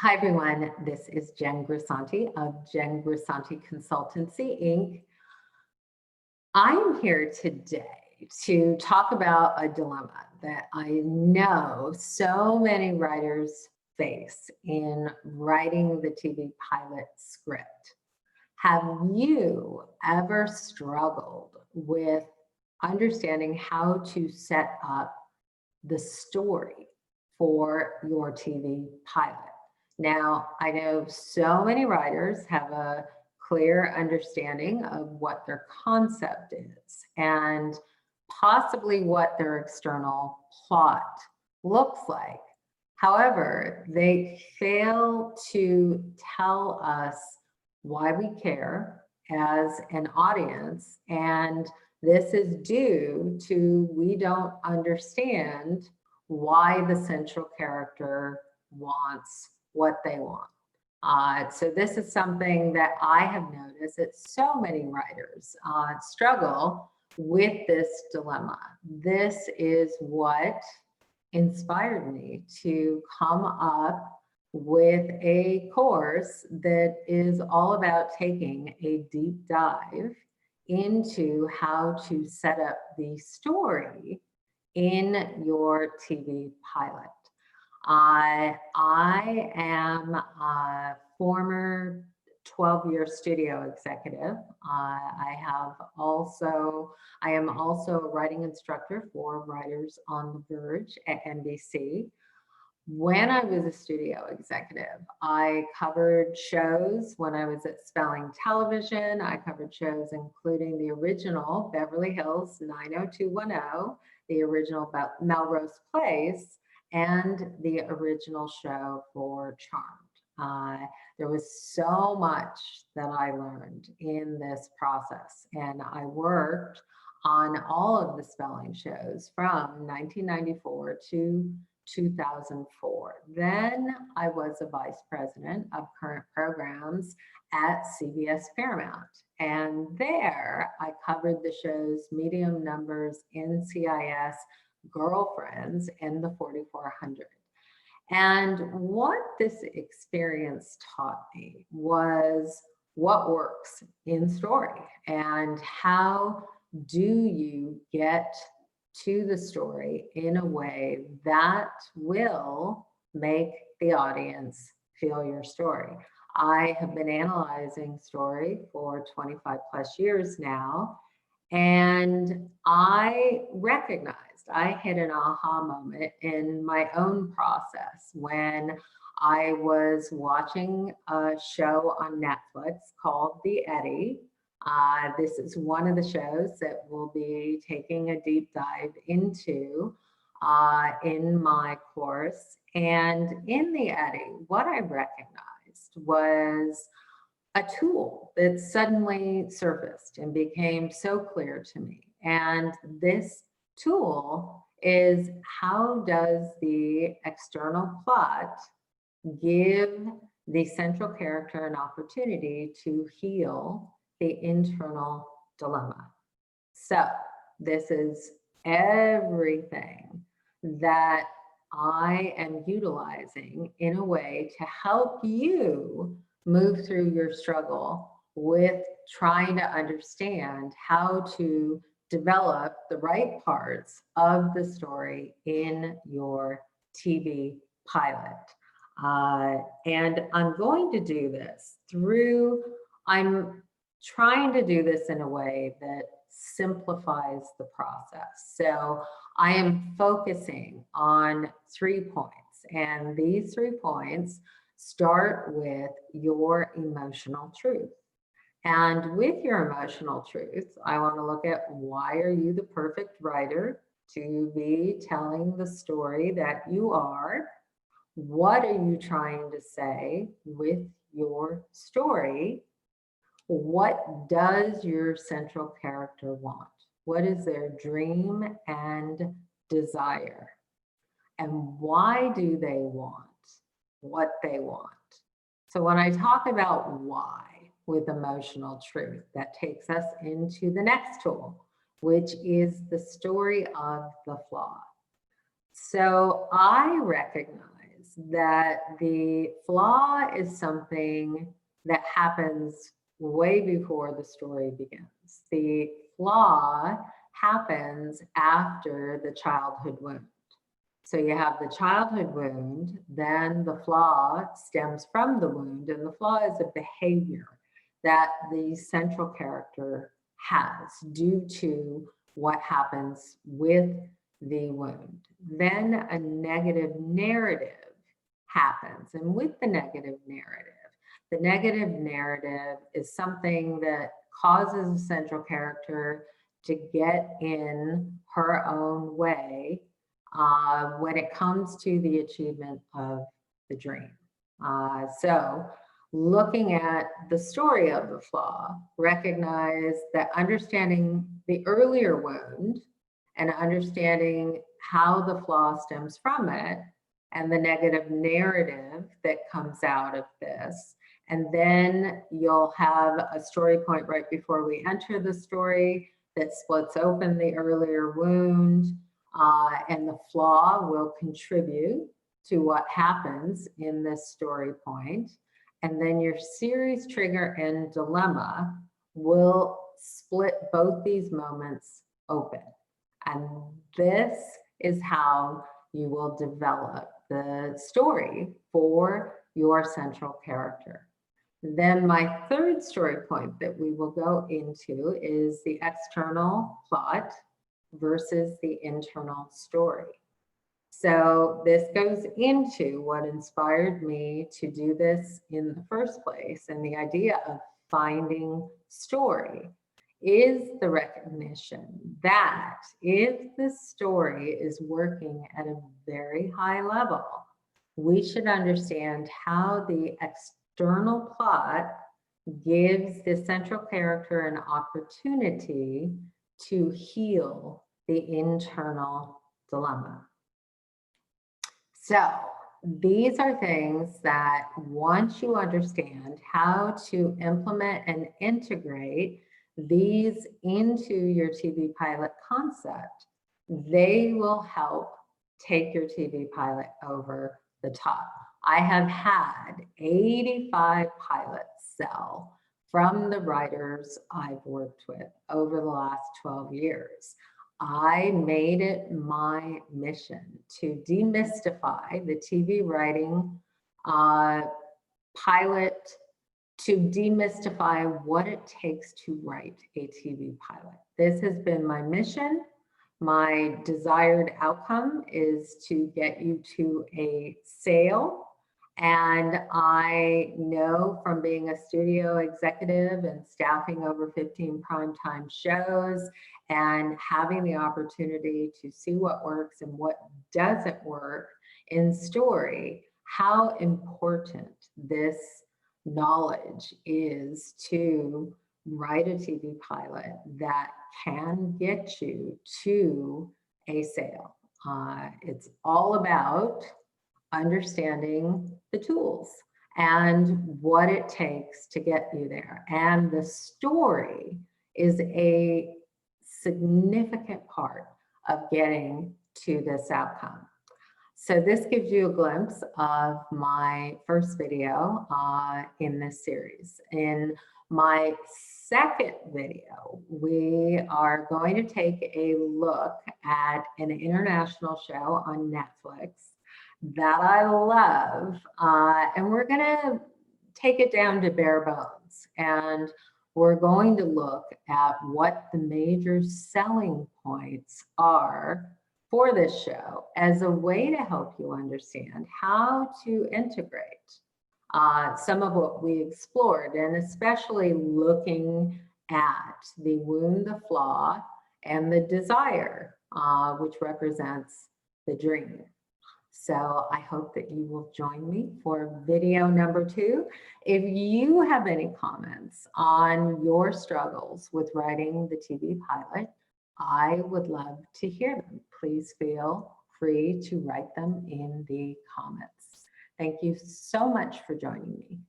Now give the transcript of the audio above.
Hi, everyone. This is Jen Grisanti of Jen Grisanti Consultancy, Inc. I'm here today to talk about a dilemma that I know so many writers face in writing the TV pilot script. Have you ever struggled with understanding how to set up the story for your TV pilot? Now, I know so many writers have a clear understanding of what their concept is and possibly what their external plot looks like. However, they fail to tell us why we care as an audience, and this is due to we don't understand why the central character wants what they want. So this is something that I have noticed that so many writers struggle with this dilemma. This is what inspired me to come up with a course that is all about taking a deep dive into how to set up the story in your TV pilot. I am a former 12-year studio executive. I am also a writing instructor for Writers on the Verge at NBC. When I was a studio executive, I covered shows when I was at Spelling Television. I covered shows including the original Beverly Hills 90210, the original Melrose Place, and the original show for Charmed. There was so much that I learned in this process, and I worked on all of the spelling shows from 1994 to 2004. Then I was a vice president of current programs at CBS Paramount. And there I covered the shows Medium Numbers, NCIS, Girlfriends, and the 4400. And what this experience taught me was what works in story and how do you get to the story in a way that will make the audience feel your story. I have been analyzing story for 25 plus years now, and I recognized I hit an aha moment in my own process when I was watching a show on Netflix called The Eddy. This is one of the shows that we'll be taking a deep dive into in my course. And in The Eddy, what I recognized was a tool that suddenly surfaced and became so clear to me. And this tool is, how does the external plot give the central character an opportunity to heal the internal dilemma? So this is everything that I am utilizing in a way to help you move through your struggle with trying to understand how to develop the right parts of the story in your TV pilot. And I'm going to do this I'm trying to do this in a way that simplifies the process. So I am focusing on 3 points, and these 3 points start with your emotional truth. And with your emotional truth, I want to look at, why are you the perfect writer to be telling the story that you are? What are you trying to say with your story? What does your central character want? What is their dream and desire? And why do they want what they want? So when I talk about why with emotional truth, that takes us into the next tool, which is the story of the flaw. So I recognize that the flaw is something that happens way before the story begins. The flaw happens after the childhood wound. So you have the childhood wound, then the flaw stems from the wound, and the flaw is a behavior that the central character has due to what happens with the wound. Then a negative narrative happens. And with the negative narrative is something that causes the central character to get in her own way when it comes to the achievement of the dream. So looking at the story of the flaw, recognize that understanding the earlier wound and understanding how the flaw stems from it and the negative narrative that comes out of this. And then you'll have a story point right before we enter the story that splits open the earlier wound, and the flaw will contribute to what happens in this story point. And then your series trigger and dilemma will split both these moments open. And this is how you will develop the story for your central character. Then my third story point that we will go into is the external plot versus the internal story. So this goes into what inspired me to do this in the first place, and the idea of finding story is the recognition that if the story is working at a very high level, we should understand how the external plot gives the central character an opportunity to heal the internal dilemma. So these are things that once you understand how to implement and integrate these into your TV pilot concept, they will help take your TV pilot over the top. I have had 85 pilots sell from the writers I've worked with over the last 12 years. I made it my mission to demystify the TV writing pilot, to demystify what it takes to write a TV pilot. This has been my mission. My desired outcome is to get you to a sale. And I know from being a studio executive and staffing over 15 primetime shows and having the opportunity to see what works and what doesn't work in story, how important this knowledge is to write a TV pilot that can get you to a sale. It's all about understanding the tools and what it takes to get you there. And the story is a significant part of getting to this outcome. So this gives you a glimpse of my first video in this series. In my second video, we are going to take a look at an international show on Netflix that I love, and we're gonna take it down to bare bones, and we're going to look at what the major selling points are for this show as a way to help you understand how to integrate some of what we explored, and especially looking at the wound, the flaw, and the desire, which represents the dream. So I hope that you will join me for video number 2. If you have any comments on your struggles with writing the TV pilot, I would love to hear them. Please feel free to write them in the comments. Thank you so much for joining me.